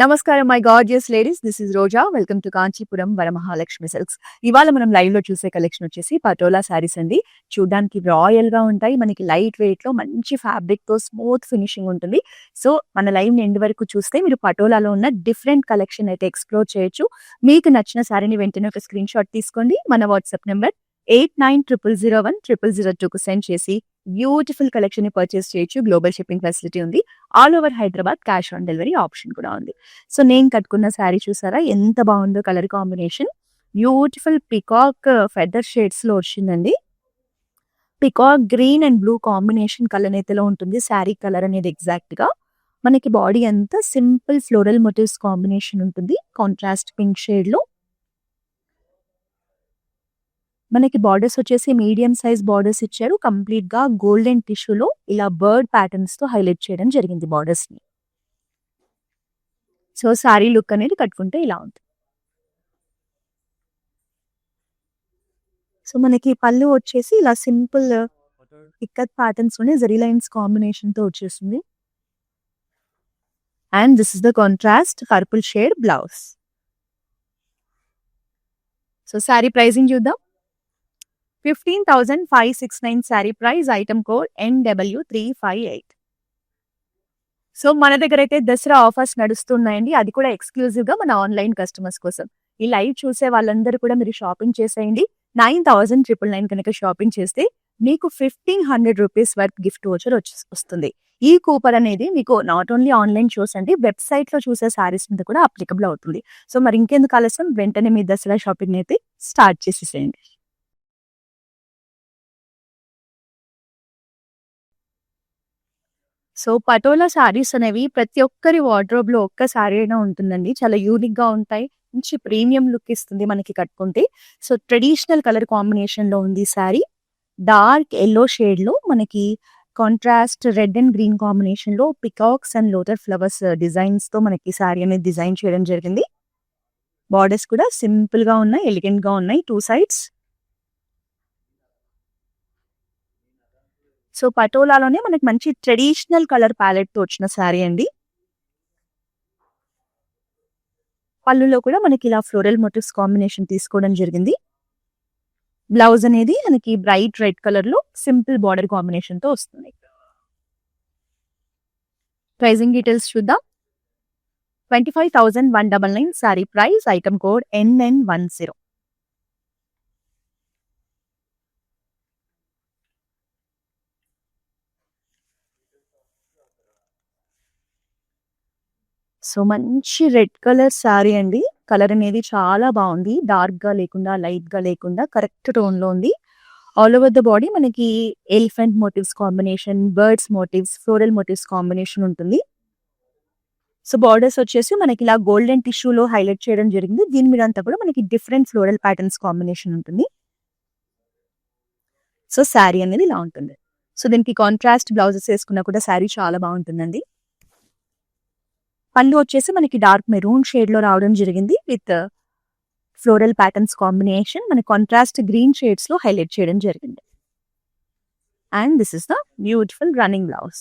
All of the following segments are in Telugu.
నమస్కారం my gorgeous ladies, this is Roja. Welcome to Kanchipuram Varamahalakshmi silks. ఇవాళ మనం లైవ్ లో చూసే కలెక్షన్ వచ్చేసి పటోలా శారీస్ అండి. చూడడానికి రాయల్ గా ఉంటాయి, మనకి లైట్ వెయిట్ లో మంచి ఫ్యాబ్రిక్ తో స్మూత్ ఫినిషింగ్ ఉంటుంది. సో మన లైవ్ ని ఎండ్ వరకు చూస్తే మీరు పటోలాలో ఉన్న డిఫరెంట్ కలెక్షన్ అయితే ఎక్స్ప్లోర్ చేయొచ్చు. మీకు నచ్చిన శారీని వెంటనే ఒక స్క్రీన్ షాట్ తీసుకోండి. మన వాట్సాప్ నెంబర్ 8900010002కు సెండ్ చేసి బ్యూటిఫుల్ కలెక్షన్ ని పర్చేస్ చేయొచ్చు. గ్లోబల్ షిప్పింగ్ ఫెసిలిటీ ఉంది. All over Hyderabad cash on delivery option కూడా ఉంది. సో నేను కట్టుకున్న శారీ చూసారా ఎంత బాగుందో, colour combination beautiful peacock feather shades లో వచ్చిందండి. Peacock green and blue combination కలనేతలో ఉంటుంది శారీ కలర్ అనేది. ఎగ్జాక్ట్ గా మనకి బాడీ అంతా సింపుల్ ఫ్లోరల్ మోటివ్స్ కాంబినేషన్ ఉంటుంది. కాంట్రాస్ట్ పింక్ షేడ్ లో మనకి బార్డర్స్ వచ్చేసి మీడియం సైజ్ బార్డర్స్ ఇచ్చారు. కంప్లీట్ గా గోల్డెన్ టిష్యూలో ఇలా బర్డ్ ప్యాటర్న్స్ తో హైలైట్ చేయడం జరిగింది బార్డర్స్ ని. సో శారీ లుక్ అనేది కట్టుకుంటే ఇలా ఉంటుంది. సో మనకి పళ్ళు వచ్చేసి ఇలా సింపుల్ ఇక్కత్ ప్యాటర్న్స్ లోనే జరీ లైన్స్ కాంబినేషన్ తో వచ్చేస్తుంది. And this is the contrast purple shade blouse. So sari pricing చూద్దాం. 15,569 sari price. Item code NW358. So మన దగ్గర అయితే దసరా ఆఫర్స్ నడుస్తున్నాయండి. అది కూడా ఎక్స్క్లూజివ్ గా మన ఆన్లైన్ కస్టమర్స్ కోసం. ఈ లైవ్ చూసే వాళ్ళందరూ కూడా మీరు షాపింగ్ చేసేయండి. 9,999 కనుక షాపింగ్ చేస్తే మీకు 1,500 రూపీస్ వర్త్ గిఫ్ట్ వోచర్ వస్తుంది. ఈ కూపన్ అనేది మీకు నాట్ ఓన్లీ ఆన్లైన్ షోస్ అండి, వెబ్సైట్ లో చూసే శారీస్ మీద కూడా అప్లికబుల్ అవుతుంది. సో మరి ఇంకెందుకు ఆలస్యం, వెంటనే మీ దసరా షాపింగ్ అయితే స్టార్ట్ చేసేసేయండి. సో పటోలా శారీస్ అనేవి ప్రతి ఒక్కరి వార్డ్రోబ్ లో ఒక్క శారీ అయినా ఉంటుందండి. చాలా యూనిక్ గా ఉంటాయి. మంచి ప్రీమియం లుక్ ఇస్తుంది మనకి కట్టుకుంటే. సో ట్రెడిషనల్ కలర్ కాంబినేషన్ లో ఉంది శారీ. డార్క్ ఎల్లో షేడ్ లో మనకి contrast red and green combination లో పికాక్స్ అండ్ లోటర్ ఫ్లవర్స్ డిజైన్స్ తో మనకి శారీ అనేది డిజైన్ చేయడం జరిగింది. బార్డర్స్ కూడా సింపుల్ గా ఉన్నాయి, ఎలిగెంట్ గా ఉన్నాయి టూ సైడ్స్. సో పటోలాలోనే మనకి మంచి ట్రెడిషనల్ కలర్ ప్యాలెట్ తో వచ్చిన శారీ అండి. పళ్ళులో కూడా మనకి ఇలా ఫ్లోరల్ మోటివ్స్ కాంబినేషన్ తీసుకోవడం జరిగింది. బ్లౌజ్ అనేది మనకి బ్రైట్ రెడ్ కలర్ లో సింపుల్ బార్డర్ కాంబినేషన్ తో వస్తుంది. ప్రైజింగ్ డీటెయిల్స్ చూద్దాం. 25,199 sari price. Item code NN10. So మంచి రెడ్ కలర్ శారీ అండి. కలర్ అనేది చాలా బాగుంది. డార్క్ గా లేకుండా, లైట్ గా లేకుండా కరెక్ట్ టోన్ లో ఉంది. ఆల్ ఓవర్ ద బాడీ మనకి elephant motifs combination, birds motifs, floral motifs combination ఉంటుంది. సో బార్డర్స్ వచ్చేసి మనకి ఇలా గోల్డెన్ టిష్యూలో హైలైట్ చేయడం జరిగింది. దీని మీద అంతా కూడా మనకి డిఫరెంట్ ఫ్లోరల్ ప్యాటర్న్స్ కాంబినేషన్ ఉంటుంది. సో శారీ అనేది ఇలా ఉంటుంది. సో దీనికి కాంట్రాస్ట్ బ్లౌజెస్ వేసుకున్నా కూడా శారీ చాలా బాగుంటుందండి. పళ్ళు వచ్చేసి మనకి డార్క్ మెరూన్ షేడ్ లో రావడం జరిగింది విత్ ఫ్లోరల్ ప్యాటర్న్స్ కాంబినేషన్. మన కాంట్రాస్ట్ గ్రీన్ షేడ్స్ లో హైలైట్ చేయడం జరిగింది. And this is the beautiful running blouse.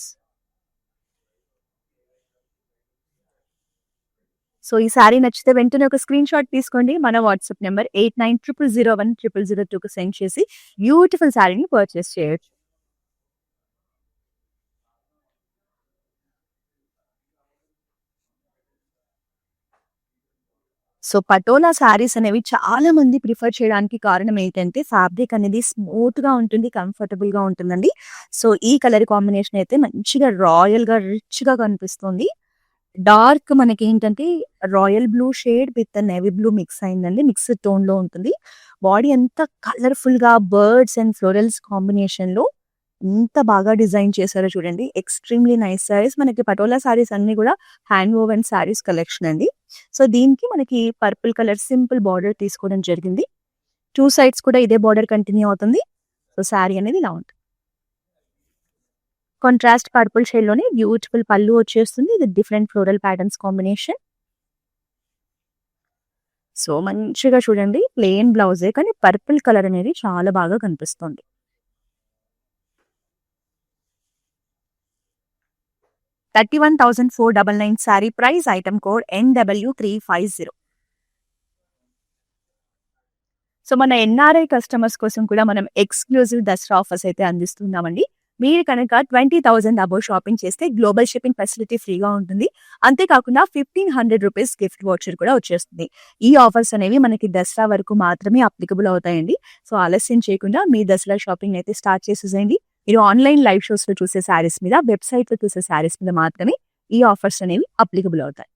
So ఈ శారీ నచ్చితే వెంటనే ఒక స్క్రీన్ షాట్ తీసుకోండి. మన వాట్సాప్ నెంబర్ 8900010002కు సెండ్ చేసి బ్యూటిఫుల్ శారీని పర్చేస్ చేయొచ్చు. సో పటోలా శారీస్ అనేవి చాలా మంది ప్రిఫర్ చేయడానికి కారణం ఏంటంటే ఫ్యాబ్రిక్ అనేది స్మూత్ గా ఉంటుంది, కంఫర్టబుల్ గా ఉంటుందండి. సో ఈ కలర్ కాంబినేషన్ అయితే మంచిగా రాయల్ గా రిచ్ గా కనిపిస్తుంది. డార్క్ మనకి ఏంటంటే royal blue shade with navy blue mix అయిందండి. మిక్స్డ్ టోన్ లో ఉంటుంది. బాడీ అంతా కలర్ఫుల్ గా బర్డ్స్ అండ్ ఫ్లోరల్స్ కాంబినేషన్ లో ఎంత బాగా డిజైన్ చేశారో చూడండి. Extremely nice saris. మనకి పటోలా సారీస్ అన్ని కూడా హ్యాండ్ వోవెన్ సారీస్ కలెక్షన్ అండి. సో దీనికి మనకి పర్పుల్ కలర్ సింపుల్ బార్డర్ తీసుకోవడం జరిగింది. టూ సైడ్స్ కూడా ఇదే బార్డర్ కంటిన్యూ అవుతుంది. సో శారీ అనేది ఇలా ఉంటుంది. కాంట్రాస్ట్ పర్పుల్ షేడ్ లోనే బ్యూటిఫుల్ పళ్ళు వచ్చేస్తుంది. ఇది different floral patterns combination. So మంచిగా చూడండి, ప్లెయిన్ బ్లౌజే కానీ పర్పుల్ కలర్ అనేది చాలా బాగా కనిపిస్తుంది. 31,499 sari price, item code NW350. So మన ఎన్ఆర్ఐ కస్టమర్స్ కోసం కూడా మనం ఎక్స్క్లూజివ్ దసరా ఆఫర్స్ అయితే అందిస్తున్నామండి. మీరు కనుక 20,000 అబోవ్ షాపింగ్ చేస్తే గ్లోబల్ షిప్పింగ్ ఫెసిలిటీ ఫ్రీగా ఉంటుంది. అంతేకాకుండా 1,500 రూపీస్ గిఫ్ట్ వౌచర్ కూడా వచ్చేస్తుంది. ఈ ఆఫర్స్ అనేవి మనకి దసరా వరకు మాత్రమే అప్లికబుల్ అవుతాయండి. సో ఆలస్యం చేయకుండా మీ దసరా షాపింగ్ అయితే స్టార్ట్ చేసేసేయండి. మీరు ఆన్లైన్ లైవ్ షోస్ లో చూసే శారీస్ మీద, వెబ్సైట్ లో చూసే శారీస్ మీద మాత్రమే ఈ ఆఫర్స్ అనేవి అప్లికబుల్ అవుతాయి.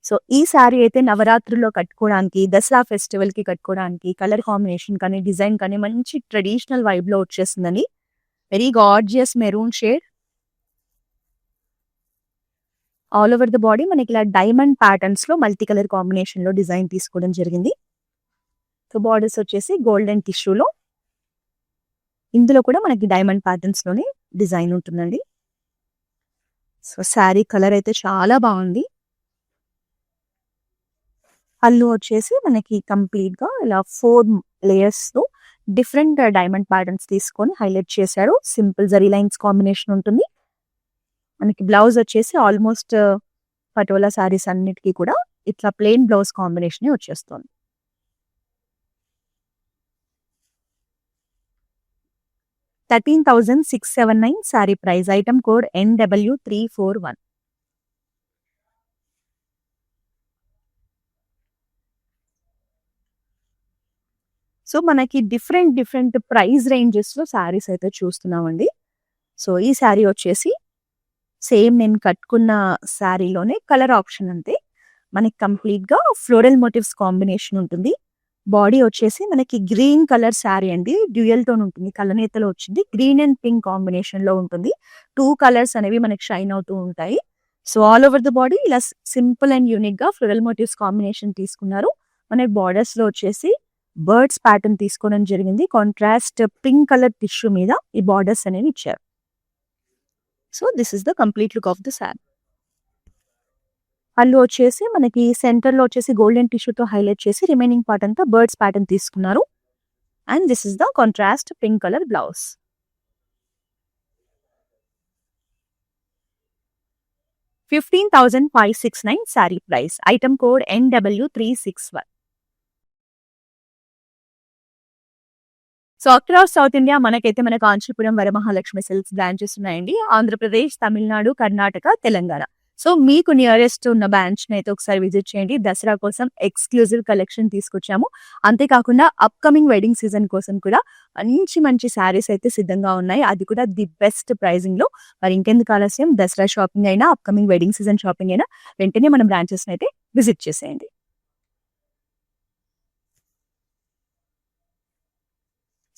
సో ఈ శారీ అయితే నవరాత్రుల్లో కట్టుకోవడానికి, దసరా ఫెస్టివల్ కి కట్టుకోవడానికి, కలర్ కాంబినేషన్ కానీ, డిజైన్ కానీ మంచి ట్రెడిషనల్ వైబ్ లో వచ్చేస్తుందని. Very gorgeous maroon shade. All over the body మనకి ఇలా డైమండ్ ప్యాటర్న్స్ లో మల్టీ కలర్ కాంబినేషన్ లో డిజైన్ తీసుకోవడం జరిగింది. సో బార్డర్స్ వచ్చేసి గోల్డెన్ టిష్యూలో, ఇందులో కూడా మనకి డైమండ్ ప్యాటర్న్స్ లోనే డిజైన్ ఉంటుందండి. సో శారీ కలర్ అయితే చాలా బాగుంది. పళ్ళు వచ్చేసి మనకి కంప్లీట్ గా ఇలా 4 లేయర్స్ తో డిఫరెంట్ డైమండ్ ప్యాటర్న్స్ తీసుకొని హైలైట్ చేశారు. సింపుల్ జరీ లైన్స్ కాంబినేషన్ ఉంటుంది. మనకి బ్లౌజ్ వచ్చేసి ఆల్మోస్ట్ పటోలా శారీస్ అన్నిటికీ కూడా ఇట్లా ప్లెయిన్ బ్లౌజ్ కాంబినేషన్ వచ్చేస్తుంది. $13,679 sari price, item code NW341. So మనకి డిఫరెంట్ ప్రైస్ రేంజెస్ లో శారీస్ అయితే చూస్తున్నామండి. సో ఈ శారీ వచ్చేసి సేమ్ నేను కట్టుకున్న శారీలోనే కలర్ ఆప్షన్ అంతే. మనకి కంప్లీట్ గా ఫ్లోరల్ మోటివ్స్ కాంబినేషన్ ఉంటుంది. బాడీ వచ్చేసి మనకి గ్రీన్ కలర్ శారీ అండి, డ్యూయల్ టోన్ ఉంటుంది, కలనేతలో వచ్చింది. గ్రీన్ అండ్ పింక్ కాంబినేషన్ లో ఉంటుంది. 2 కలర్స్ అనేవి మనకి షైన్ అవుతూ ఉంటాయి. So all over the body ఇలా సింపుల్ అండ్ యూనిక్ గా ఫ్లోరల్ మోటివ్స్ కాంబినేషన్ తీసుకున్నారు. మనకి బార్డర్స్ లో వచ్చేసి బర్డ్స్ ప్యాటర్న్ తీసుకోవడం జరిగింది. కాంట్రాస్ట్ పింక్ కలర్ టిష్యూ మీద ఈ బార్డర్స్ అనేవి ఇచ్చారు. So this is the complete look of the sari. పళ్ళు వచ్చేసి మనకి సెంటర్ లో వచ్చేసి గోల్డెన్ టిష్యూతో హైలైట్ చేసి రిమైనింగ్ పార్ట్ అంతా బర్డ్స్ ప్యాటర్న్ తీసుకున్నారు. And this is the contrast pink colour blouse. $15,569 sari price, item code NW361. So across south India మనకైతే మన కాంచీపురం వరమహాలక్ష్మి సిల్క్స్ బ్రాంచెస్ ఉన్నాయండి. ఆంధ్రప్రదేశ్, తమిళనాడు, కర్ణాటక, తెలంగాణ. సో మీకు నియరెస్ట్ ఉన్న బ్రాంచ్ ని అయితే ఒకసారి విజిట్ చేయండి. దసరా కోసం ఎక్స్క్లూజివ్ కలెక్షన్ తీసుకొచ్చాము. అంతేకాకుండా అప్కమింగ్ వెడ్డింగ్ సీజన్ కోసం కూడా మంచి శారీస్ అయితే సిద్ధంగా ఉన్నాయి. అది కూడా ది బెస్ట్ ప్రైజింగ్ లో. మరి ఇంకెందుకు ఆలస్యం, దసరా షాపింగ్ అయినా, అప్కమింగ్ వెడ్డింగ్ సీజన్ షాపింగ్ అయినా వెంటనే మన బ్రాంచెస్ అయితే విజిట్ చేసేయండి.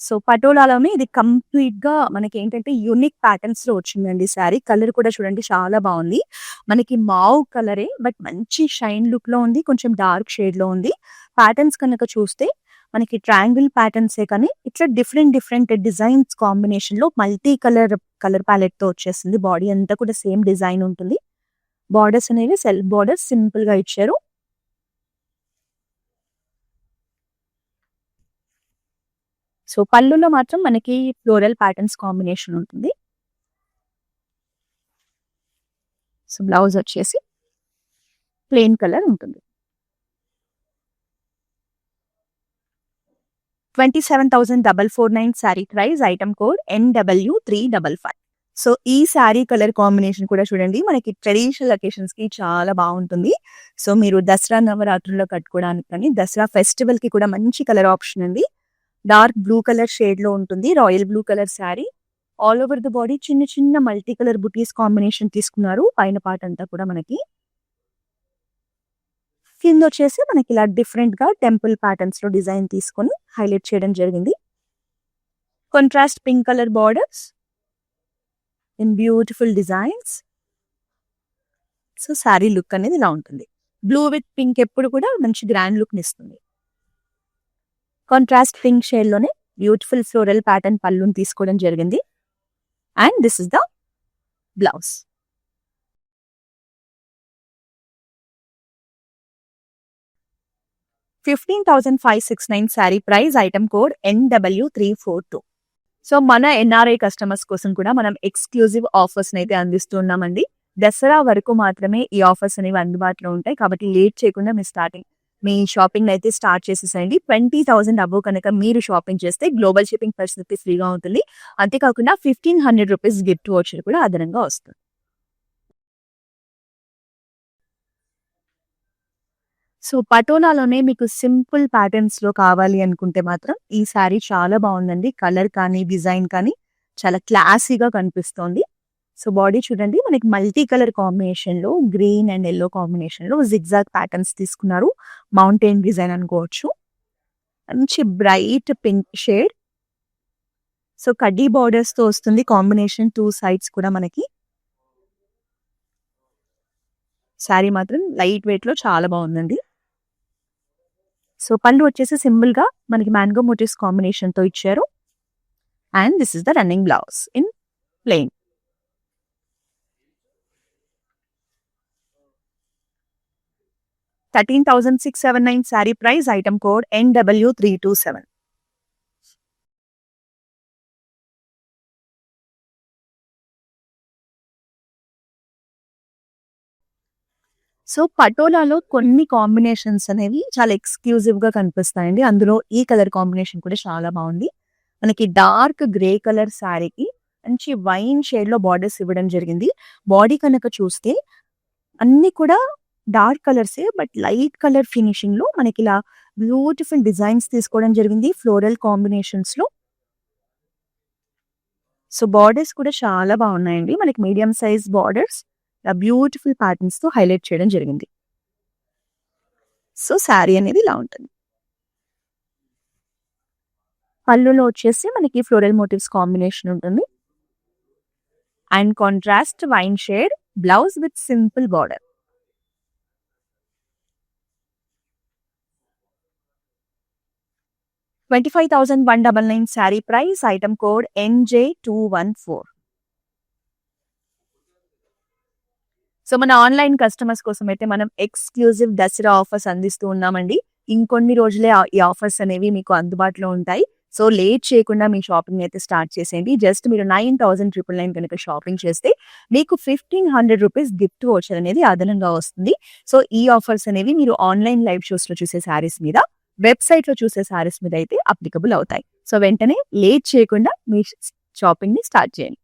సో పటోలాలోనే ఇది కంప్లీట్ గా మనకి ఏంటంటే యూనిక్ ప్యాటర్న్స్ లో వచ్చిందండి శారీ. కలర్ కూడా చూడండి చాలా బాగుంది. మనకి మావ్ కలరే బట్ మంచి షైన్ లుక్ లో ఉంది, కొంచెం డార్క్ షేడ్ లో ఉంది. ప్యాటర్న్స్ కనుక చూస్తే మనకి ట్రయాంగిల్ ప్యాటర్న్సే కానీ ఇట్లా డిఫరెంట్ డిజైన్స్ కాంబినేషన్ లో మల్టీ కలర్ ప్యాలెట్ తో వచ్చేసింది. బాడీ అంతా కూడా సేమ్ డిజైన్ ఉంటుంది. బార్డర్స్ అనేవి సెల్ఫ్ బార్డర్స్ సింపుల్ గా ఇచ్చారు. సో పళ్ళులో మాత్రం మనకి ఫ్లోరల్ ప్యాటర్న్స్ కాంబినేషన్ ఉంటుంది. సో బ్లౌజ్ వచ్చేసి ప్లెయిన్ కలర్ ఉంటుంది. 27,449 sari price, item code NW355. So ఈ శారీ కలర్ కాంబినేషన్ కూడా చూడండి మనకి ట్రెడిషనల్ అకేషన్స్ కి చాలా బాగుంటుంది. సో మీరు దసరా నవరాత్రుల్లో కట్టుకోవడానికి కానీ, దసరా ఫెస్టివల్ కి కూడా మంచి కలర్ ఆప్షన్ ఉంది. డార్క్ బ్లూ కలర్ షేడ్ లో ఉంటుంది, royal blue colour sari. All over the body చిన్న మల్టీ కలర్ బుటీస్ కాంబినేషన్ తీసుకున్నారు. పైన పార్ట్ అంతా కూడా మనకి కింద వచ్చేసి మనకి ఇలా డిఫరెంట్ గా టెంపుల్ ప్యాటర్న్స్ లో డిజైన్ తీసుకొని హైలైట్ చేయడం జరిగింది. Contrast pink colour borders in beautiful designs. So sari look అనేది ఇలా ఉంటుంది. బ్లూ విత్ పింక్ ఎప్పుడు కూడా మంచి గ్రాండ్ లుక్ ఇస్తుంది. కాంట్రాస్ట్ పింక్ షేడ్ లోనే బ్యూటిఫుల్ ఫ్లోరల్ ప్యాటర్న్ పళ్ళుని తీసుకోవడం జరిగింది. And this is the blouse. $15,569 sari price, item code NW342. So, మన ఎన్ఆర్ఐ కస్టమర్స్ కోసం కూడా మనం ఎక్స్‌క్లూజివ్ ఆఫర్స్‌నైతే అందిస్తున్నామండి. దసరా వరకు మాత్రమే ఈ ఆఫర్స్ అనేవి అందుబాటులో ఉంటాయి. కాబట్టి లేట్ చేయకుండా మీ షాపింగ్‌నైతే స్టార్ట్ చేసేసేయండి. 20,000 అబోవ్ కనుక మీరు షాపింగ్ చేస్తే గ్లోబల్ షిప్పింగ్ ఫెసిలిటీ ఫ్రీగా ఉంటుంది. అంతేకాకుండా రూ. 1,500 గిఫ్ట్ వౌచర్ కూడా అదనంగా వస్తుంది. సో, పటోలాలోనే మీకు సింపుల్ ప్యాటర్న్స్‌లో కావాలి అనుకుంటే మాత్రం ఈ శారీ చాలా బావుందండి. కలర్ కానీ, డిజైన్ కానీ చాలా క్లాసీగా కనిపిస్తోంది. సో, బాడీ చూడండి మనకి మల్టీ కలర్ కాంబినేషన్‌లో గ్రీన్ అండ్ యెల్లో కాంబినేషన్‌లో జిగ్‌జాగ్ ప్యాటర్న్స్ తీసుకున్నారు. మౌంటైన్ డిజైన్ అనుకోవచ్చు. మంచి బ్రైట్ పింక్ షేడ్. సో, కడ్డీ బోర్డర్స్‌తో వస్తుంది కాంబినేషన్ 2 సైడ్స్ కూడా మనకి. శారీ మాత్రం లైట్ వెయిట్‌లో చాలా బావుందండి. సో, పళ్ళు వచ్చేసి సింపుల్‌గా మనకి మ్యాంగో మోటివ్స్ కాంబినేషన్‌తో ఇచ్చారు. And this is the running blouse in plain. 13,679 sari price, item code NW327. సో, పటోలాలో కొన్ని కాంబినేషన్స్ అనేవి చాలా ఎక్స్‌క్లూజివ్‌గా కనిపిస్తాయండి. అందులో ఈ కలర్ కాంబినేషన్ కూడా చాలా బావుంది. మనకి డార్క్ గ్రే కలర్ శారీకి మంచి వైన్ షేడ్‌లో బోర్డర్స్ ఇవ్వడం జరిగింది. బాడీ కనుక చూస్తే అన్నీ కూడా డార్క్ కలర్సే. బట్ లైట్ కలర్ ఫినిషింగ్‌లో మనకిలా బ్యూటిఫుల్ డిజైన్స్ తీసుకోవడం జరిగింది ఫ్లోరల్ కాంబినేషన్స్‌లో. సో, బోర్డర్స్ కూడా చాలా బావున్నాయండి. మనకి మీడియం సైజ్ బోర్డర్స్ బ్యూటిఫుల్ ప్యాటర్న్స్‌తో హైలైట్ చేయడం జరిగింది. సో, శారీ అనేది ఇలా ఉంటుంది. పళ్ళులో వచ్చేసి మనకి ఫ్లోరల్ మోటివ్స్ కాంబినేషన్ ఉంటుంది. And contrast wine shade blouse with simple border. 25,199 sari price, item code NJ214. So, మన ఆన్‌లైన్ కస్టమర్స్ కోసం అయితే మనం ఎక్స్‌క్లూజివ్ దసరా ఆఫర్స్ అందిస్తూ ఉన్నామండి. ఇంకొన్ని రోజులే ఈ ఆఫర్స్ అనేవి మీకు అందుబాటులో ఉంటాయి. సో, లేట్ చేయకుండా మీ షాపింగ్ అయితే స్టార్ట్ చేసేయండి. జస్ట్ మీరు 9,999 కనుక షాపింగ్ చేస్తే మీకు రూ. 1,500 గిఫ్ట్ వౌచర్ అనేది అదనంగా వస్తుంది. సో, ఈ ఆఫర్స్ అనేవి మీరు ఆన్‌లైన్ లైవ్ షోస్‌లో చూసే శారీస్ మీద, వెబ్‌సైట్‌లో చూసే శారీస్ మీద అయితే అప్లికబుల్ అవుతాయి. సో, వెంటనే లేట్ చేయకుండా మీ షాపింగ్‌ని స్టార్ట్ చేయండి.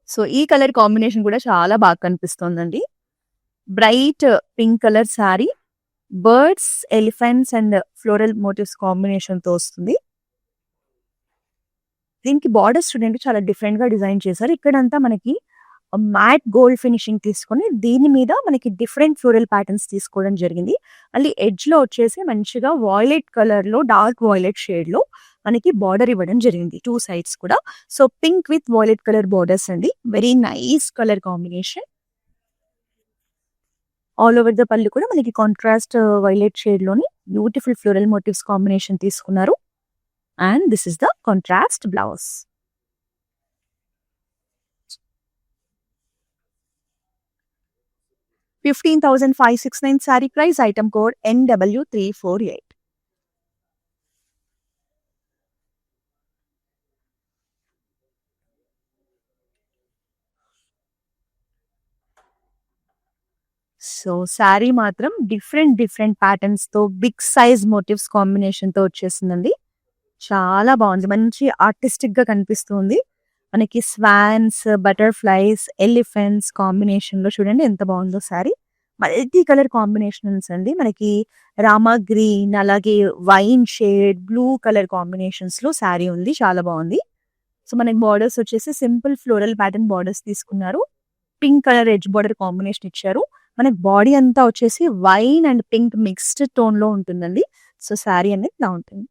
సో, ఈ కలర్ కాంబినేషన్ కూడా చాలా బాగా కనిపిస్తోందండి. Bright pink colour sari, birds, elephants and floral motifs కాంబినేషన్‌తో వస్తుంది. దీనికి బోర్డర్స్ చూడండి చాలా డిఫరెంట్‌గా డిజైన్ చేశారు. ఇక్కడంతా మనకి మ్యాట్ గోల్డ్ ఫినిషింగ్ తీసుకొని దీని మీద మనకి డిఫరెంట్ ఫ్లోరల్ ప్యాటర్న్స్ తీసుకోవడం జరిగింది. మళ్ళీ ఎడ్జ్‌లో వచ్చేసి మంచిగా వాయిలెట్ కలర్‌లో డార్క్ వాయిలెట్ షేడ్‌లో మనకి బార్డర్ ఇవ్వడం జరిగింది 2 సైడ్స్ కూడా. So, pink with violet colour borders అండి. Very nice colour combination. All over the pallu కూడా మనకి కాంట్రాస్ట్ వైలెట్ షేడ్‌లోని బ్యూటిఫుల్ ఫ్లోరల్ మోటివ్స్ కాంబినేషన్ తీసుకున్నారు. And this is the contrast blouse. 15,569 sari price, item code NW348. So, sari మాత్రం డిఫరెంట్ ప్యాటర్న్స్‌తో బిగ్ సైజ్ మోటివ్స్ కాంబినేషన్‌తో వచ్చేసిందండి. చాలా బావుంది. మంచి ఆర్టిస్టిక్‌గా కనిపిస్తుంది. మనకి స్వాన్స్, బటర్‌ఫ్లైస్, ఎలిఫెంట్స్ కాంబినేషన్‌లో చూడండి ఎంత బావుందో శారీ. మల్టీ కలర్ కాంబినేషన్స్ అండి. మనకి రామా గ్రీన్, అలాగే వైన్ షేడ్, బ్లూ కలర్ కాంబినేషన్స్‌లో శారీ ఉంది. చాలా బావుంది. సో, మనకి బోర్డర్స్ వచ్చేసి సింపుల్ ఫ్లోరల్ ప్యాటర్న్ బోర్డర్స్ తీసుకున్నారు. Pink colour edge border combination ఇచ్చారు. మనకి బాడీ అంతా వచ్చేసి వైన్ అండ్ పింక్ మిక్స్డ్ టోన్‌లో ఉంటుందండి. సో, శారీ అనేది ఇలా ఉంటుంది.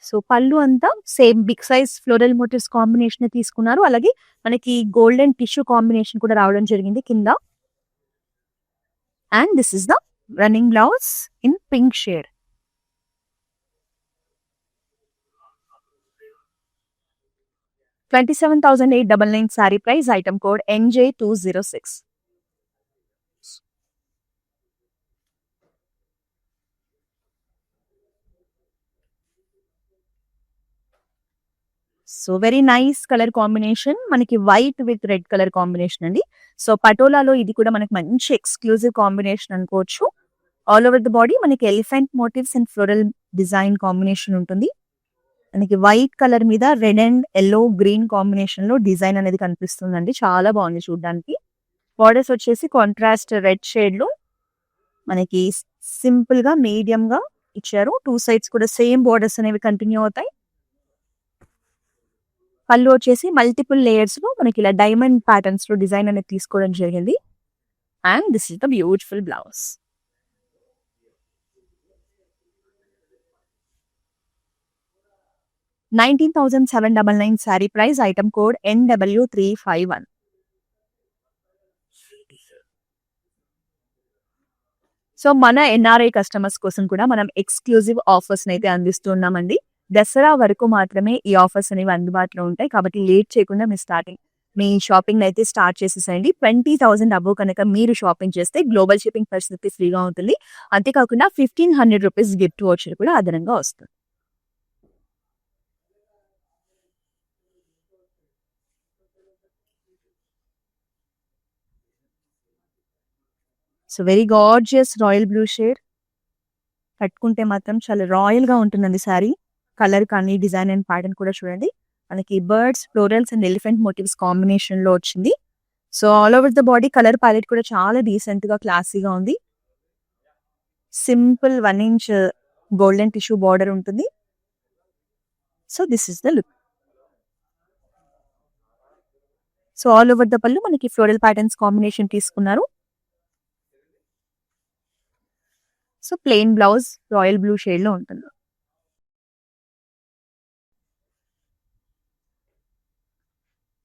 సో, పళ్ళు అంతా same big size floral motifs కాంబినేషనే తీసుకున్నారు. అలాగే మనకి గోల్డెన్ టిష్యూ కాంబినేషన్ కూడా రావడం జరిగింది కింద. And this is the running blouse in pink shade. 27,899 sari price, item code NJ206. So very nice colour combination. మనకి white with red colour combination అండి. సో పటోలాలో ఇది కూడా మనకి మంచి ఎక్స్‌క్లూజివ్ కాంబినేషన్ అనుకోవచ్చు. ఆల్ ఓవర్ ది బాడీ మనకి elephant motifs and floral design combination ఉంటుంది. మనకి వైట్ కలర్ మీద రెడ్ అండ్ యెల్లో, గ్రీన్ కాంబినేషన్‌లో డిజైన్ అనేది కనిపిస్తుందండి. చాలా బాగుంది చూడ్డానికి. బోర్డర్స్ వచ్చేసి కాంట్రాస్ట్ రెడ్ షేడ్‌లో మనకి సింపుల్‌గా, మీడియంగా ఇచ్చారు. 2 సైడ్స్ కూడా సేమ్ బోర్డర్స్ అనేవి కంటిన్యూ అవుతాయి. పళ్ళు వచ్చేసి మల్టిపుల్ లేయర్స్‌లో మనకి ఇలా డైమండ్ ప్యాటర్న్స్‌లో డిజైన్ అనేది తీసుకోవడం జరిగింది. And this is the beautiful blouse. $19,799 sari price. Item code NW351. So మన ఎన్ఆర్ఐ కస్టమర్స్ కోసం కూడా మనం ఎక్స్‌క్లూజివ్ ఆఫర్స్ అయితే అందిస్తున్నామండి. దసరా వరకు మాత్రమే ఈ ఆఫర్స్ అనేవి అందుబాటులో ఉంటాయి. కాబట్టి లేట్ చేయకుండా మీ షాపింగ్ అయితే స్టార్ట్ చేసేసేయండి. 20,000 అబోవ్ కనుక మీరు షాపింగ్ చేస్తే గ్లోబల్ షిప్పింగ్ ఫెసిలిటీ ఫ్రీగా ఉంటుంది. అంతేకాకుండా ₹1,500 గిఫ్ట్ వోచర్ కూడా అదనంగా వస్తుంది. So very gorgeous royal blue shade. కట్టుకుంటే మాత్రం చాలా రాయల్‌గా ఉంటుందండి శారీ. కలర్ కానీ, డిజైన్ అండ్ ప్యాటర్న్ కూడా చూడండి. మనకి birds, florals and elephant motifs కాంబినేషన్‌లో వచ్చింది. So all over the body colour palette కూడా చాలా డీసెంట్‌గా, క్లాసీగా ఉంది. Simple 1 inch golden tissue border ఉంటుంది. So this is the look. So all over the pallu మనకి ఫ్లోరల్ ప్యాటర్న్స్ కాంబినేషన్ తీసుకున్నారు. So plain blouse royal blue షేడ్‌లో ఉంటుంది.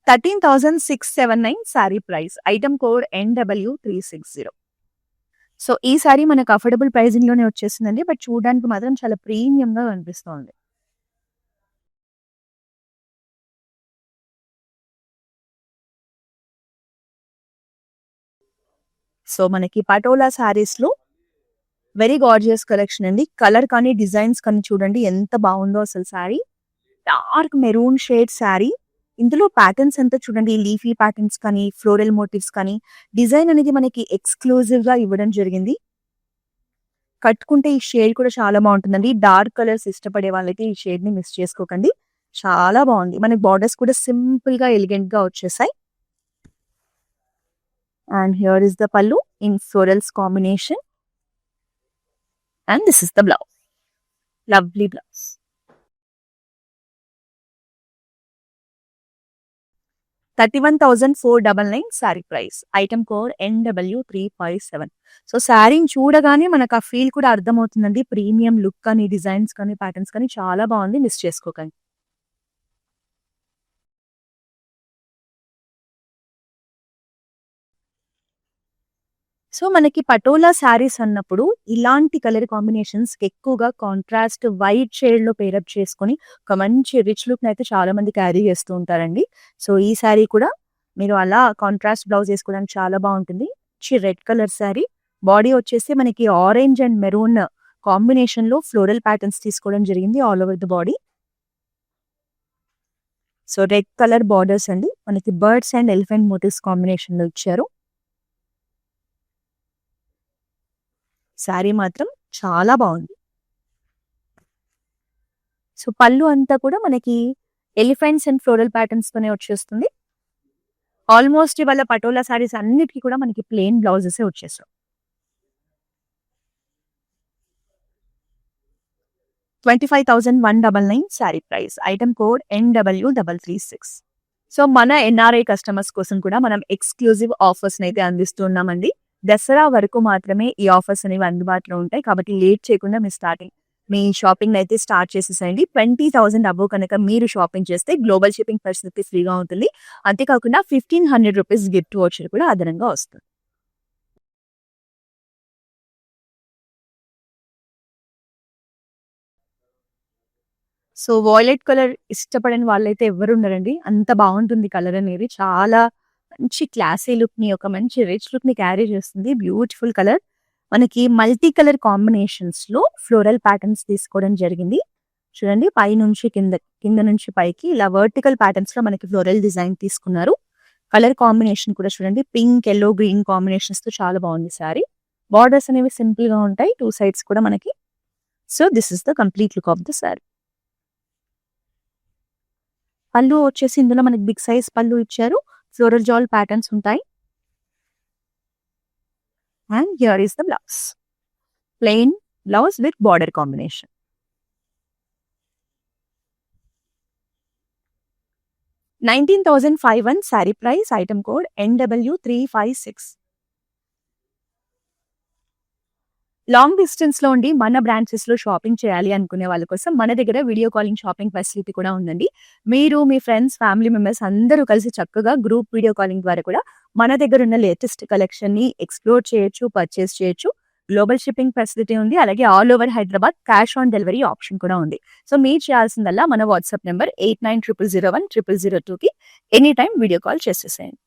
$13,679 sari price. Item code NW360. So ఈ సారీ మనకు అఫోర్డబుల్ ప్రైజింగ్‌లోనే వచ్చేసిందండి. బట్ చూడడానికి మాత్రం చాలా ప్రీమియంగా కనిపిస్తోంది. సో మనకి పటోలా శారీస్‌లో వెరీ గార్జియస్ కలెక్షన్ అండి. కలర్ కానీ, డిజైన్స్ కానీ చూడండి ఎంత బాగుందో అసలు sari. Dark maroon shade sari. ఇందులో ప్యాటర్న్స్ అంతా చూడండి, లీఫీ ప్యాటర్న్స్ కానీ, ఫ్లోరల్ మోటివ్స్ కానీ, డిజైన్ అనేది మనకి ఎక్స్‌క్లూజివ్‌గా ఇవ్వడం జరిగింది. కట్టుకుంటే ఈ షేడ్ కూడా చాలా బాగుంటుందండి. డార్క్ కలర్స్ ఇష్టపడే వాళ్ళైతే ఈ షేడ్‌ని మిస్ చేసుకోకండి. చాలా బాగుంది. మనకి బార్డర్స్ కూడా సింపుల్‌గా, ఎలిగెంట్‌గా వచ్చేసాయి. అండ్ హియర్ ఇస్ ద పల్లు in florals combination. And this is the blouse. Lovely blouse. $31,499 sari price. Item code NW357. So శారీని చూడగానే మనకు ఆ ఫీల్ కూడా అర్థమవుతుందండి. ప్రీమియం లుక్ కానీ, డిజైన్స్ కానీ, ప్యాటర్న్స్ కానీ చాలా బాగుంది. మిస్ చేసుకోకండి. సో మనకి పటోలా శారీస్ అన్నప్పుడు ఇలాంటి కలర్ కాంబినేషన్స్ ఎక్కువగా కాంట్రాస్ట్ వైట్ షేడ్ లో పేరప్ చేసుకొని ఒక మంచి రిచ్ లుక్ అయితే చాలా మంది క్యారీ చేస్తూ ఉంటారండి. సో ఈ శారీ కూడా మీరు అలా కాంట్రాస్ట్ బ్లౌజ్ వేసుకోవడానికి చాలా బాగుంటుంది. Red colour sari. బాడీ వచ్చేసి మనకి ఆరెంజ్ అండ్ మెరూన్ కాంబినేషన్ లో ఫ్లోరల్ ప్యాటర్న్స్ తీసుకోవడం జరిగింది all over the body. So red colour borders అండి. మనకి birds and elephant motifs combination లో ఇచ్చారు. శారీ మాత్రం చాలా బాగుంది. సో పళ్ళు అంతా కూడా మనకి ఎలిఫెంట్స్ అండ్ ఫ్లోరల్ ప్యాటర్న్స్ తోనే వచ్చేస్తుంది. ఆల్మోస్ట్ ఇవాళ పటోలా శారీస్ అన్నిటికీ కూడా మనకి ప్లెయిన్ బ్లౌజెస్ వచ్చేసాయి. 25,199 sari price. Item code NW336. So మన ఎన్ఆర్ఐ కస్టమర్స్ కోసం కూడా మనం ఎక్స్‌క్లూజివ్ ఆఫర్స్ అయితే అందిస్తున్నామండి. దసరా వరకు మాత్రమే ఈ ఆఫర్స్ అనేవి అందుబాటులో ఉంటాయి. కాబట్టి లేట్ చేయకుండా మీ షాపింగ్ అయితే స్టార్ట్ చేసేసేయండి. 20,000 అబోవ్ కనుక మీరు షాపింగ్ చేస్తే గ్లోబల్ షిప్పింగ్ ఫెసిలిటీ ఫ్రీగా ఉంటుంది. అంతేకాకుండా ₹1,500 గిఫ్ట్ వోచర్ కూడా అదనంగా వస్తుంది. సో వాయిలెట్ కలర్ ఇష్టపడని వాళ్ళైతే ఎవరు ఉండరండి. అంత బాగుంటుంది కలర్ అనేది. చాలా మంచి క్లాసీ లుక్‌ని, ఒక మంచి రిచ్ లుక్‌ని క్యారీ చేస్తుంది. Beautiful colour. మనకి మల్టీ కలర్ కాంబినేషన్స్‌లో ఫ్లోరల్ ప్యాటర్న్స్ తీసుకోవడం జరిగింది. చూడండి పైనుంచి కింద నుంచి పైకి ఇలా వర్టికల్ ప్యాటర్న్స్ లో మనకి ఫ్లోరల్ డిజైన్ తీసుకున్నారు. కలర్ కాంబినేషన్ కూడా చూడండి పింక్, యెల్లో, గ్రీన్ కాంబినేషన్స్ తో చాలా బాగుంది సారీ. బార్డర్స్ అనేవి సింపుల్ గా ఉంటాయి 2 సైడ్స్ కూడా మనకి. So this is the complete look of the sorry. పళ్ళు వచ్చేసి ఇందులో మనకి బిగ్ సైజ్ పళ్ళు ఇచ్చారు. ఫ్లోరల్ జాల్ ప్యాటర్న్స్ ఉంటాయి. And here is the blouse. Plain blouse with border combination. 19,501 sorry price. Item code NW356. Long distance లో ఉండి మన బ్రాంచెస్ లో షాపింగ్ చేయాలి అనుకునే వాళ్ళ కోసం మన దగ్గర వీడియో కాలింగ్ షాపింగ్ ఫెసిలిటీ కూడా ఉందండి. మీరు మీ ఫ్రెండ్స్, ఫ్యామిలీ మెంబర్స్ అందరూ కలిసి చక్కగా గ్రూప్ వీడియో కాలింగ్ ద్వారా కూడా మన దగ్గర ఉన్న లేటెస్ట్ కలెక్షన్ ని ఎక్స్ప్లోర్ చేయొచ్చు, పర్చేస్ చేయొచ్చు. గ్లోబల్ షిప్పింగ్ ఫెసిలిటీ ఉంది. అలాగే all over Hyderabad cash on delivery option కూడా ఉంది. సో మీరు చేయాల్సిందల్లా మన వాట్సాప్ నెంబర్ 8900010002కి ఎనీ టైం వీడియో కాల్ చేసేసేయండి.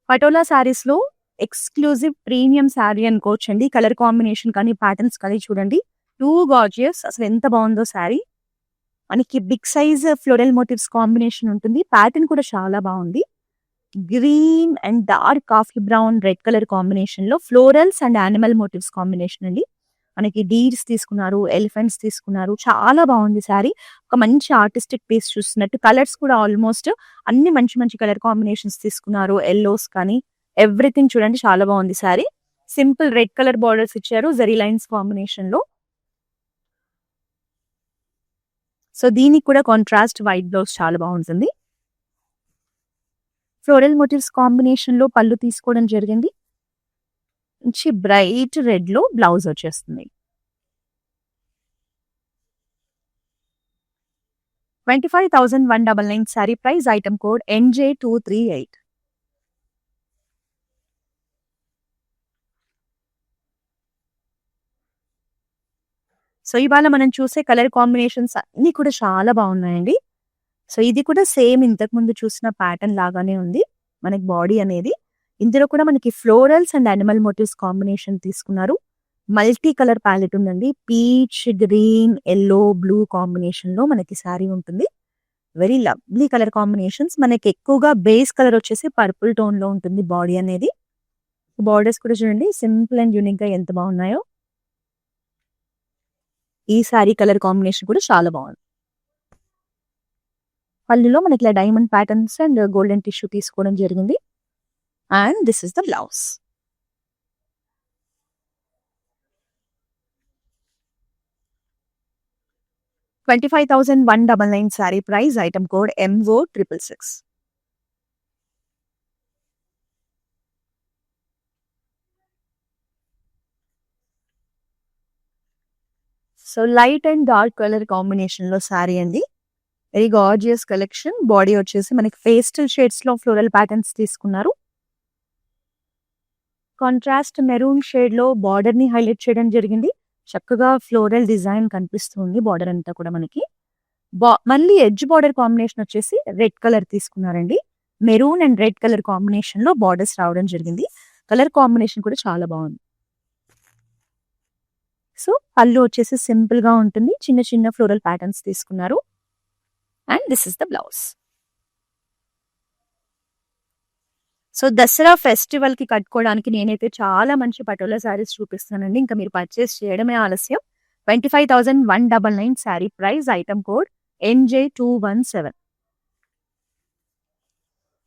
పటోలా సారీస్ లో ఎక్స్క్లూజివ్ ప్రీమియం శారీ అనుకోవచ్చండి. కలర్ కాంబినేషన్ కానీ ప్యాటర్న్స్ కానీ చూడండి, 2 గార్జియస్. అసలు ఎంత బాగుందో శారీ. మనకి big size floral motifs combination ఉంటుంది. ప్యాటర్న్ కూడా చాలా బాగుంది. Green and dark coffee brown red colour combination లో florals and animal motifs combination అండి. మనకి డీర్స్ తీసుకున్నారు, ఎలిఫెంట్స్ తీసుకున్నారు. చాలా బాగుంది శారీ. ఒక మంచి ఆర్టిస్టిక్ పీస్ చూస్తున్నట్టు. కలర్స్ కూడా ఆల్మోస్ట్ అన్ని మంచి మంచి కలర్ కాంబినేషన్స్ తీసుకున్నారు. ఎల్లోస్ కానీ ఎవ్రీథింగ్ చూడండి చాలా బాగుంది sari. Simple red colour borders ఇచ్చారు జరీ లైన్స్ కాంబినేషన్ లో. సో దీనికి కూడా కాంట్రాస్ట్ వైట్ బ్లౌజ్ చాలా బాగుంటుంది. ఫ్లోరల్ మోటివ్స్ కాంబినేషన్ లో పళ్ళు తీసుకోవడం జరిగింది. మంచి బ్రైట్ రెడ్ లో బ్లౌజ్ వచ్చేస్తుంది. 25,199 sorry price. Item code NJ238. So ఇవాళ మనం చూసే కలర్ కాంబినేషన్స్ అన్ని కూడా చాలా బాగున్నాయండి. సో ఇది కూడా సేమ్ ఇంతకు ముందు చూసిన ప్యాటర్న్ లాగానే ఉంది మనకి బాడీ అనేది. ఇందులో కూడా మనకి florals and animal motifs combination తీసుకున్నారు. మల్టీ కలర్ ప్యాలెట్ ఉందండి. Peach, green, yellow, blue combination లో మనకి శారీ ఉంటుంది. Very lovely colour combinations. మనకి ఎక్కువగా బేస్ కలర్ వచ్చేసి పర్పుల్ టోన్ లో ఉంటుంది బాడీ అనేది. బార్డర్స్ కూడా చూడండి సింపుల్ అండ్ యూనిక్ గా ఎంత బాగున్నాయో. ఈ శారీ కలర్ కాంబినేషన్ కూడా చాలా బాగుంది. పళ్ళులో మనకి ఇలా diamond patterns and golden tissue తీసుకోవడం జరిగింది. And this is the blouse. $25,199 sorry price. Item code MO666. So light and dark colour combination లో శారీ అండి. Very gorgeous collection. బాడీ వచ్చేసి మనకి పేస్టల్ షేడ్స్ లో ఫ్లోరల్ ప్యాటర్న్స్ తీసుకున్నారు. కాంట్రాస్ట్ మెరూన్ షేడ్ లో బార్డర్ ని హైలైట్ చేయడం జరిగింది. చక్కగా ఫ్లోరల్ డిజైన్ కనిపిస్తుంది బార్డర్ అంతా కూడా మనకి. మళ్ళీ ఎడ్జ్ బార్డర్ కాంబినేషన్ వచ్చేసి రెడ్ కలర్ తీసుకున్నారండి. Maroon and red colour combination లో బార్డర్స్ రావడం జరిగింది. కలర్ కాంబినేషన్ కూడా చాలా బాగుంది. సో పళ్ళు వచ్చేసి సింపుల్ గా ఉంటుంది. చిన్న చిన్న ఫ్లోరల్ ప్యాటర్న్స్ తీసుకున్నారు. And this is the blouse. So Dasara festival కి కట్టుకోవడానికి నేనైతే చాలా మంచి పటోలా శారీస్ చూపిస్తానండి. ఇంకా మీరు పర్చేస్ చేయడమే ఆలస్యం. 25,199 sari price. Item code NJ217.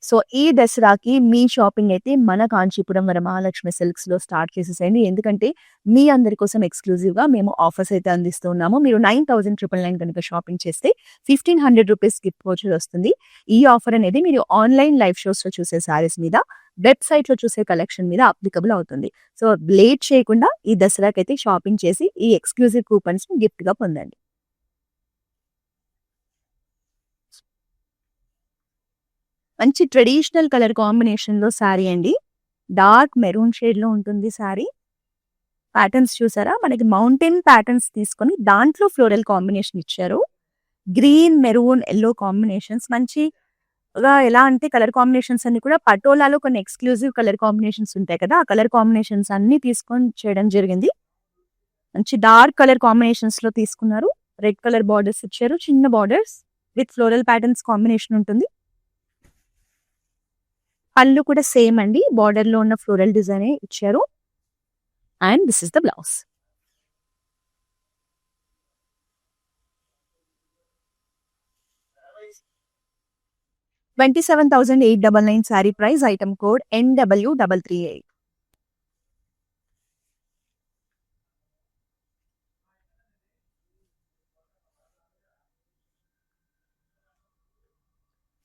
So ఈ దసరాకి మీ షాపింగ్ అయితే మన కాంచీపురం వరమహాలక్ష్మి సిల్క్స్ లో స్టార్ట్ చేసేసేయండి. ఎందుకంటే మీ అందరి కోసం ఎక్స్క్లూజివ్ గా మేము ఆఫర్స్ అయితే అందిస్తున్నాము. మీరు 9,999 కనుక షాపింగ్ చేస్తే 1,500 రూపీస్ గిఫ్ట్ వోచర్ వస్తుంది. ఈ ఆఫర్ అనేది మీరు ఆన్లైన్ లైవ్ షోస్ లో చూసే సారీస్ మీద, వెబ్సైట్ లో చూసే కలెక్షన్ మీద అప్లికబుల్ అవుతుంది. సో లేట్ చేయకుండా ఈ దసరాకి అయితే షాపింగ్ చేసి ఈ ఎక్స్క్లూజివ్ కూపన్స్ గిఫ్ట్ గా పొందండి. మంచి ట్రెడిషనల్ కలర్ కాంబినేషన్ లో శారీ అండి. డార్క్ మెరూన్ షేడ్ లో ఉంటుంది శారీ. ప్యాటర్న్స్ చూసారా, మనకి మౌంటైన్ ప్యాటర్న్స్ తీసుకొని దాంట్లో ఫ్లోరల్ కాంబినేషన్ ఇచ్చారు. గ్రీన్, మెరూన్, ఎల్లో కాంబినేషన్స్ మంచి ఎలా అంటే కలర్ కాంబినేషన్స్ అన్ని కూడా పటోలాలో కొన్ని ఎక్స్క్లూజివ్ కలర్ కాంబినేషన్స్ ఉంటాయి కదా, ఆ కలర్ కాంబినేషన్స్ అన్ని తీసుకొని చేయడం జరిగింది. మంచి డార్క్ కలర్ కాంబినేషన్స్ లో తీసుకున్నారు. రెడ్ కలర్ బార్డర్స్ ఇచ్చారు, చిన్న borders with floral patterns combination ఉంటుంది. పళ్ళు కూడా సేమ్ అండి, బార్డర్ లో ఉన్న ఫ్లోరల్ డిజైన్ ఇచ్చారు. And this is the blouse. $27,899 sari price. Item code NW338.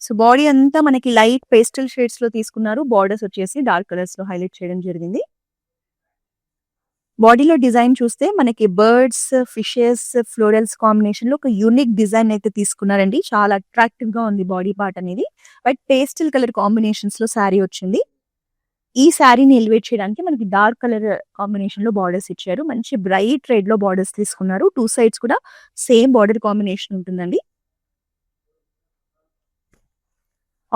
So body అంతా మనకి లైట్ పేస్టల్ షేడ్స్ లో తీసుకున్నారు. బార్డర్స్ వచ్చేసి డార్క్ కలర్స్ లో హైలైట్ చేయడం జరిగింది. బాడీలో డిజైన్ చూస్తే మనకి బర్డ్స్, ఫిషెస్, ఫ్లోరల్స్ కాంబినేషన్ లో ఒక యూనిక్ డిజైన్ అయితే తీసుకున్నారండి. చాలా అట్రాక్టివ్ గా ఉంది బాడీ పార్ట్ అనేది. బట్ పేస్టల్ కలర్ కాంబినేషన్స్ లో శారీ వచ్చింది. ఈ శారీని ఎలివేట్ చేయడానికి మనకి డార్క్ కలర్ కాంబినేషన్ లో బార్డర్స్ ఇచ్చారు. మంచి బ్రైట్ రెడ్ లో బార్డర్స్ తీసుకున్నారు. 2 సైడ్స్ కూడా సేమ్ బార్డర్ కాంబినేషన్ ఉంటుందండి.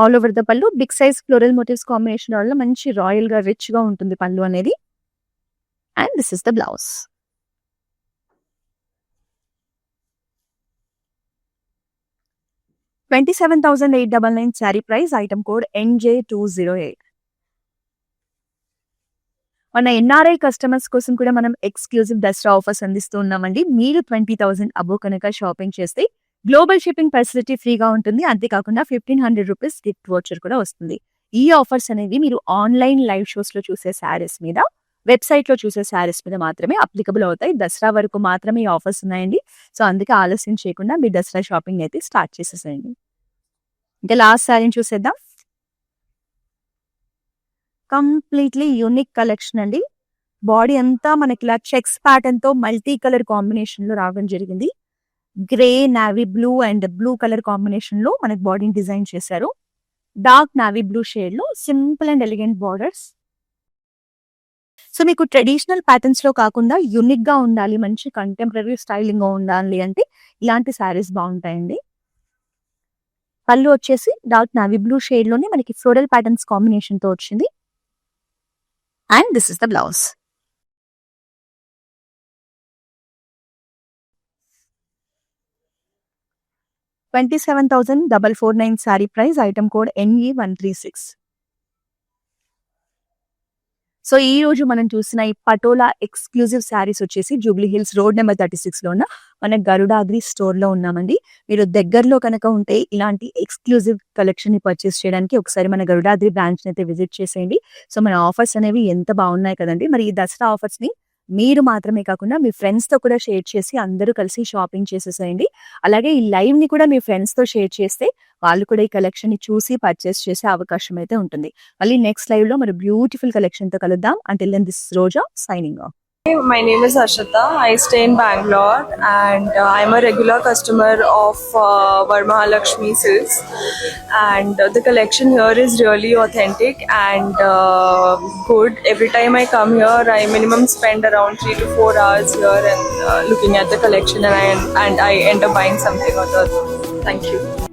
All over the pallu big size floral motifs combination వల్ల మంచి రాయల్ గా రిచ్ గా ఉంటుంది పళ్ళు అనేది. And this is the blouse. $27,899 sari price. Item code NJ208. మన ఎన్ఆర్ఐ కస్టమర్స్ కోసం కూడా మనం ఎక్స్క్లూజివ్ దసరా ఆఫర్స్ అందిస్తూ ఉన్నామండి. మీరు 20,000 అబో కనుక షాపింగ్ చేస్తే గ్లోబల్ షిప్పింగ్ ఫెసిలిటీ ఫ్రీగా ఉంటుంది. అంతేకాకుండా ₹1,500 గిఫ్ట్ వోచర్ కూడా వస్తుంది. ఈ ఆఫర్స్ అనేవి మీరు ఆన్లైన్ లైవ్ షోస్ లో చూసే శారీస్ మీద, వెబ్సైట్ లో చూసే శారీస్ మీద మాత్రమే అప్లికబుల్ అవుతాయి. దసరా వరకు మాత్రమే ఈ ఆఫర్స్ ఉన్నాయండి. సో అందుకే ఆలస్యం చేయకుండా మీ దసరా షాపింగ్ అయితే స్టార్ట్ చేసేసేయండి. ఇంకా లాస్ట్ శారీని చూసేద్దాం. కంప్లీట్లీ యూనిక్ కలెక్షన్ అండి. బాడీ అంతా మనకి ఇలా చెక్స్ ప్యాటర్న్ తో మల్టీ కలర్ కాంబినేషన్ లో రావడం జరిగింది. Grey, navy blue and blue colour combination లో మనకి బాడీని డిజైన్ చేశారు. డార్క్ నావీ బ్లూ షేడ్ లో simple and elegant borders. So మీకు ట్రెడిషనల్ ప్యాటర్న్స్ లో కాకుండా యూనిక్ గా ఉండాలి, మంచి కంటెంపరీ స్టైలింగ్ గా ఉండాలి అంటే ఇలాంటి శారీస్ బాగుంటాయండి. పళ్ళు వచ్చేసి డార్క్ నావీ బ్లూ షేడ్ లోనే మనకి ఫ్లోరల్ ప్యాటర్న్స్ కాంబినేషన్ తో వచ్చింది. And this is the blouse. $27,449 sari price. Item code NE136. So ఈ రోజు మనం చూసిన ఈ పటోలా ఎక్స్క్లూజివ్ శారీస్ వచ్చేసి జూబ్లీ హిల్స్ రోడ్ నెంబర్ 36 లో ఉన్న మన గరుడాద్రి స్టోర్ లో ఉన్నామండి. మీరు దగ్గరలో కనుక ఉంటే ఇలాంటి ఎక్స్క్లూజివ్ కలెక్షన్ ని పర్చేస్ చేయడానికి ఒకసారి మన గరుడాద్రి బ్రాంచ్ అయితే విజిట్ చేసేయండి. సో మన ఆఫర్స్ అనేవి ఎంత బాగున్నాయి కదండి. మరి ఈ దసరా ఆఫర్స్ ని మీరు మాత్రమే కాకుండా మీ ఫ్రెండ్స్ తో కూడా షేర్ చేసి అందరూ కలిసి షాపింగ్ చేసేసేయండి. అలాగే ఈ లైవ్ ని కూడా మీ ఫ్రెండ్స్ తో షేర్ చేస్తే వాళ్ళు కూడా ఈ కలెక్షన్ ని చూసి పర్చేస్ చేసే అవకాశం అయితే ఉంటుంది. మళ్ళీ నెక్స్ట్ లైవ్ లో మరి బ్యూటిఫుల్ కలెక్షన్ తో కలుద్దాం. Until then, this is Roja signing off. My name is Ashita. I stay in Bangalore and I'm a regular customer of Varmahalakshmi Silks, and the collection here is really authentic and good. Every time I come here, I minimum spend around 3 to 4 hours here and looking at the collection, and I end up buying something or the other. Thank you.